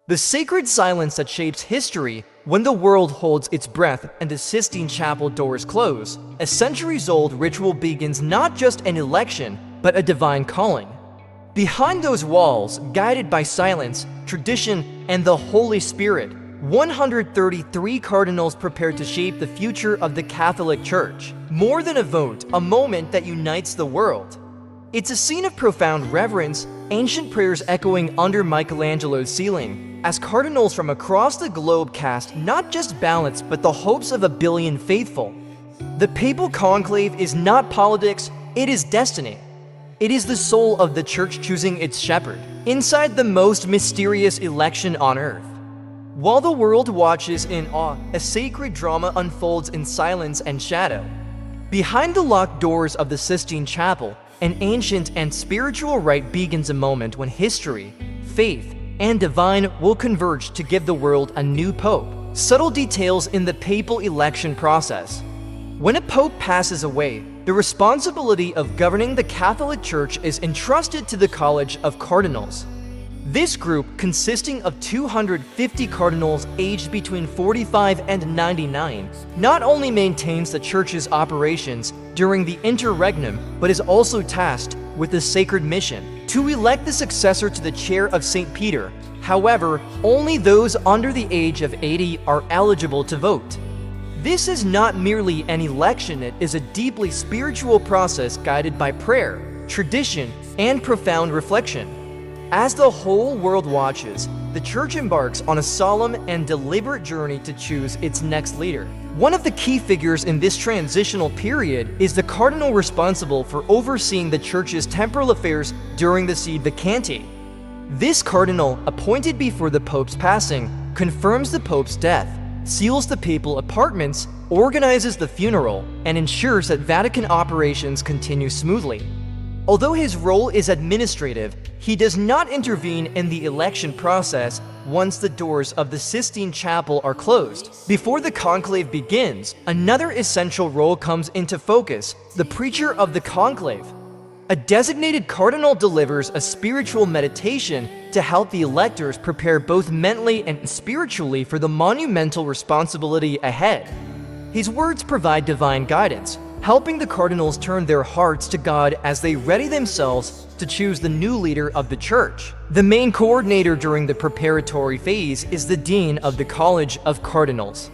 The sacred silence that shapes history when the world holds its breath and the Sistine Chapel doors close. A centuries-old ritual begins not just an election, but a divine calling. Behind those walls, guided by silence, tradition, and the Holy Spirit, 133 cardinals prepared to shape the future of the Catholic Church. More than a vote, a moment that unites the world. It's a scene of profound reverence, ancient prayers echoing under Michelangelo's ceiling, as cardinals from across the globe cast not just ballots but the hopes of a billion faithful. The Papal Conclave is not politics, it is destiny. It is the soul of the Church choosing its shepherd, inside the most mysterious election on earth. While the world watches in awe, a sacred drama unfolds in silence and shadow. Behind the locked doors of the Sistine Chapel, an ancient and spiritual rite begins, a moment when history, faith, and divine will converge to give the world a new pope. Subtle details in the papal election process. When a pope passes away, the responsibility of governing the Catholic Church is entrusted to the College of Cardinals. This group, consisting of 250 cardinals aged between 45 and 99, not only maintains the Church's operations during the interregnum, but is also tasked with the sacred mission to elect the successor to the chair of St. Peter. However, only those under the age of 80 are eligible to vote. This is not merely an election, it is a deeply spiritual process guided by prayer, tradition, and profound reflection. As the whole world watches, the Church embarks on a solemn and deliberate journey to choose its next leader. One of the key figures in this transitional period is the cardinal responsible for overseeing the Church's temporal affairs during the sede vacante. This cardinal, appointed before the Pope's passing, confirms the Pope's death, seals the papal apartments, organizes the funeral, and ensures that Vatican operations continue smoothly. Although his role is administrative, he does not intervene in the election process once the doors of the Sistine Chapel are closed. Before the conclave begins, another essential role comes into focus: the preacher of the conclave. A designated cardinal delivers a spiritual meditation to help the electors prepare both mentally and spiritually for the monumental responsibility ahead. His words provide divine guidance, helping the cardinals turn their hearts to God as they ready themselves to choose the new leader of the Church. The main coordinator during the preparatory phase is the Dean of the College of Cardinals.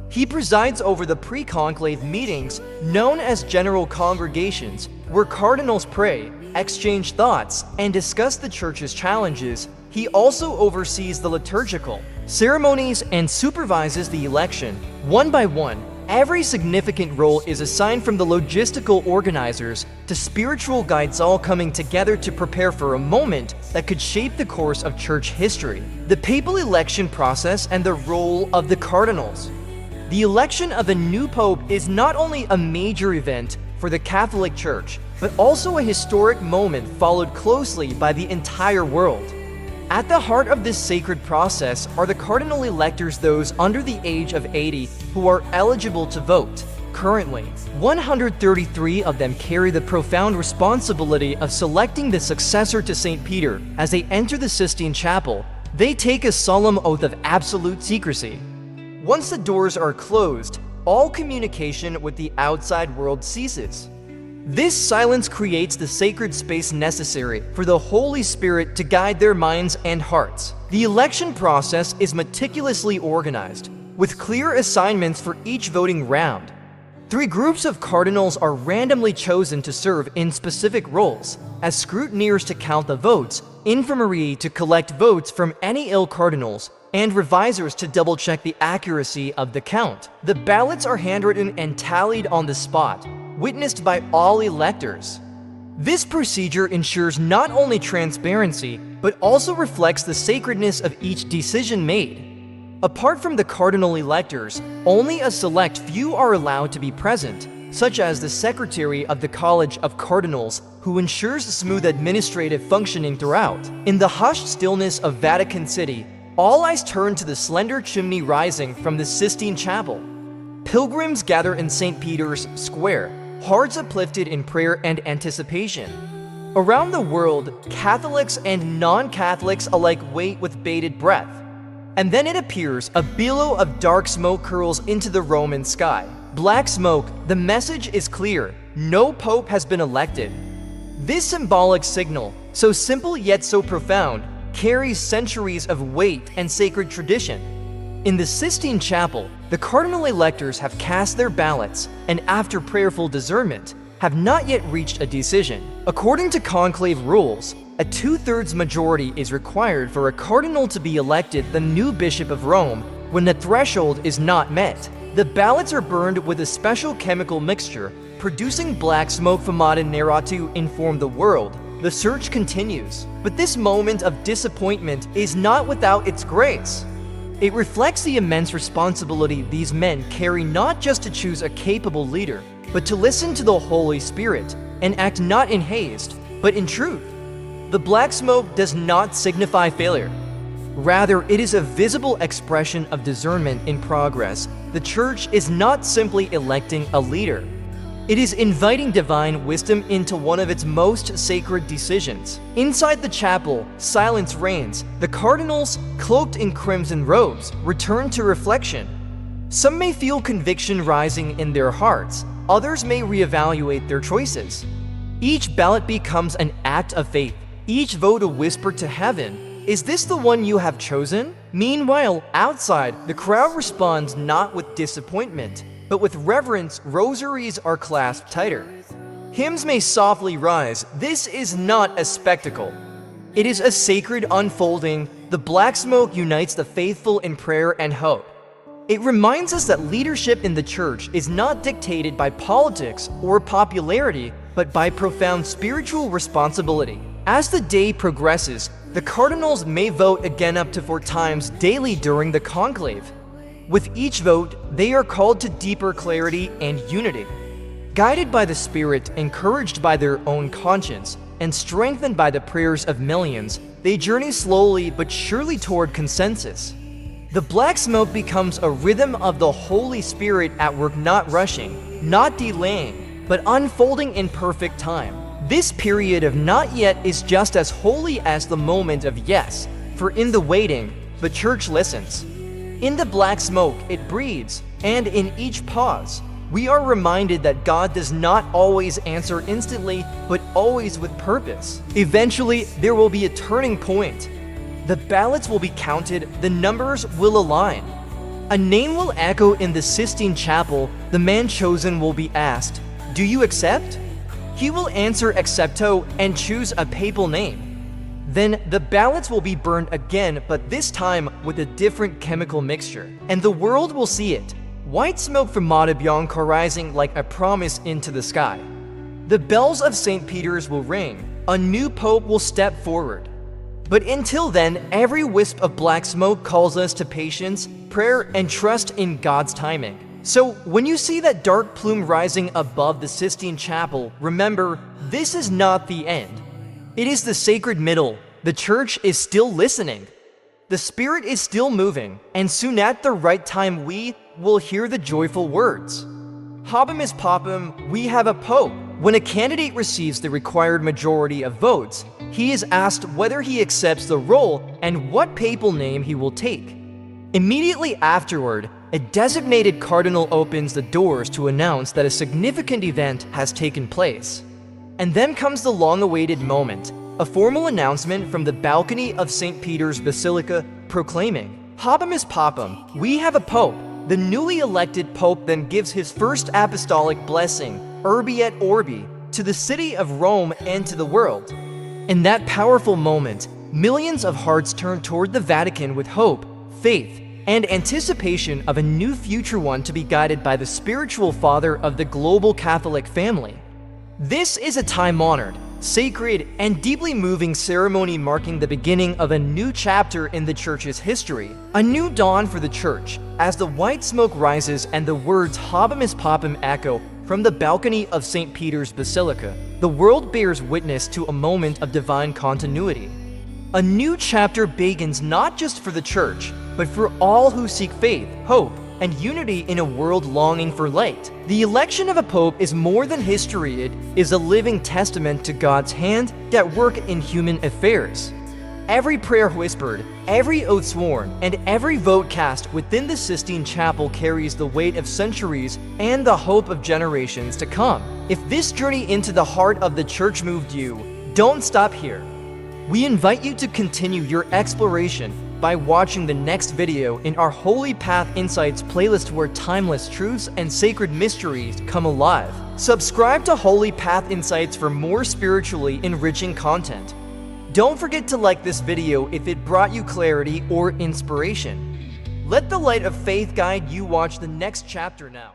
He presides over the pre-conclave meetings known as general congregations, where cardinals pray, exchange thoughts, and discuss the Church's challenges. He also oversees the liturgical ceremonies and supervises the election. One by one, every significant role is assigned, from the logistical organizers to spiritual guides, all coming together to prepare for a moment that could shape the course of Church history. The papal election process and the role of the cardinals. The election of a new pope is not only a major event for the Catholic Church, but also a historic moment followed closely by the entire world. At the heart of this sacred process are the cardinal electors, those under the age of 80 who are eligible to vote. Currently, 133 of them carry the profound responsibility of selecting the successor to St. Peter. As they enter the Sistine Chapel, they take a solemn oath of absolute secrecy. Once the doors are closed, all communication with the outside world ceases. This silence creates the sacred space necessary for the Holy Spirit to guide their minds and hearts. The election process is meticulously organized, with clear assignments for each voting round. 3 groups of cardinals are randomly chosen to serve in specific roles, as scrutineers to count the votes, infirmary to collect votes from any ill cardinals, and revisers to double-check the accuracy of the count. The ballots are handwritten and tallied on the spot, witnessed by all electors. This procedure ensures not only transparency, but also reflects the sacredness of each decision made. Apart from the cardinal electors, only a select few are allowed to be present, such as the secretary of the College of Cardinals, who ensures smooth administrative functioning throughout. In the hushed stillness of Vatican City, all eyes turn to the slender chimney rising from the Sistine Chapel. Pilgrims gather in St. Peter's Square, hearts uplifted in prayer and anticipation. Around the world, Catholics and non-Catholics alike wait with bated breath. And then it appears, a billow of dark smoke curls into the Roman sky. Black smoke, the message is clear. No pope has been elected. This symbolic signal, so simple yet so profound, carries centuries of weight and sacred tradition. In the Sistine Chapel, the cardinal electors have cast their ballots and, after prayerful discernment, have not yet reached a decision. According to conclave rules, a 2/3 majority is required for a cardinal to be elected the new bishop of Rome when the threshold is not met. The ballots are burned with a special chemical mixture, producing black smoke fumato nero to inform the world. The search continues, but this moment of disappointment is not without its grace. It reflects the immense responsibility these men carry, not just to choose a capable leader, but to listen to the Holy Spirit and act not in haste, but in truth. The black smoke does not signify failure. Rather, it is a visible expression of discernment in progress. The Church is not simply electing a leader. It is inviting divine wisdom into one of its most sacred decisions. Inside the chapel, silence reigns. The cardinals, cloaked in crimson robes, return to reflection. Some may feel conviction rising in their hearts. Others may reevaluate their choices. Each ballot becomes an act of faith. Each vote a whisper to heaven. Is this the one you have chosen? Meanwhile, outside, the crowd responds not with disappointment, but with reverence. Rosaries are clasped tighter. Hymns may softly rise. This is not a spectacle. It is a sacred unfolding. The black smoke unites the faithful in prayer and hope. It reminds us that leadership in the Church is not dictated by politics or popularity, but by profound spiritual responsibility. As the day progresses, the cardinals may vote again up to 4 times daily during the conclave. With each vote, they are called to deeper clarity and unity. Guided by the Spirit, encouraged by their own conscience, and strengthened by the prayers of millions, they journey slowly but surely toward consensus. The black smoke becomes a rhythm of the Holy Spirit at work, not rushing, not delaying, but unfolding in perfect time. This period of not yet is just as holy as the moment of yes, for in the waiting, the Church listens. In the black smoke, it breathes, and in each pause, we are reminded that God does not always answer instantly, but always with purpose. Eventually, there will be a turning point. The ballots will be counted, the numbers will align. A name will echo in the Sistine Chapel. The man chosen will be asked, "Do you accept?" He will answer accepto and choose a papal name. Then the ballots will be burned again, but this time with a different chemical mixture. And the world will see it. White smoke from Mata Bianca rising like a promise into the sky. The bells of St. Peter's will ring. A new pope will step forward. But until then, every wisp of black smoke calls us to patience, prayer, and trust in God's timing. So when you see that dark plume rising above the Sistine Chapel, remember, this is not the end. It is the sacred middle. The Church is still listening. The Spirit is still moving, and soon at the right time we will hear the joyful words. Habemus Papam, we have a pope. When a candidate receives the required majority of votes, he is asked whether he accepts the role and what papal name he will take. Immediately afterward, a designated cardinal opens the doors to announce that a significant event has taken place. And then comes the long-awaited moment, a formal announcement from the balcony of St. Peter's Basilica proclaiming, Habemus Papam, we have a pope. The newly elected pope then gives his first apostolic blessing, Urbi et Orbi, to the city of Rome and to the world. In that powerful moment, millions of hearts turn toward the Vatican with hope, faith, and anticipation of a new future, one to be guided by the spiritual father of the global Catholic family. This is a time-honored, sacred, and deeply moving ceremony marking the beginning of a new chapter in the Church's history, a new dawn for the Church. As the white smoke rises and the words Habemus Papam echo from the balcony of St. Peter's Basilica, the world bears witness to a moment of divine continuity. A new chapter begins not just for the Church, but for all who seek faith, hope, and unity in a world longing for light. The election of a pope is more than history. It is a living testament to God's hand at work in human affairs. Every prayer whispered, every oath sworn, and every vote cast within the Sistine Chapel carries the weight of centuries and the hope of generations to come. If this journey into the heart of the Church moved you, don't stop here. We invite you to continue your exploration by watching the next video in our Holy Path Insights playlist, where timeless truths and sacred mysteries come alive. Subscribe to Holy Path Insights for more spiritually enriching content. Don't forget to like this video if it brought you clarity or inspiration. Let the light of faith guide you. Watch the next chapter now.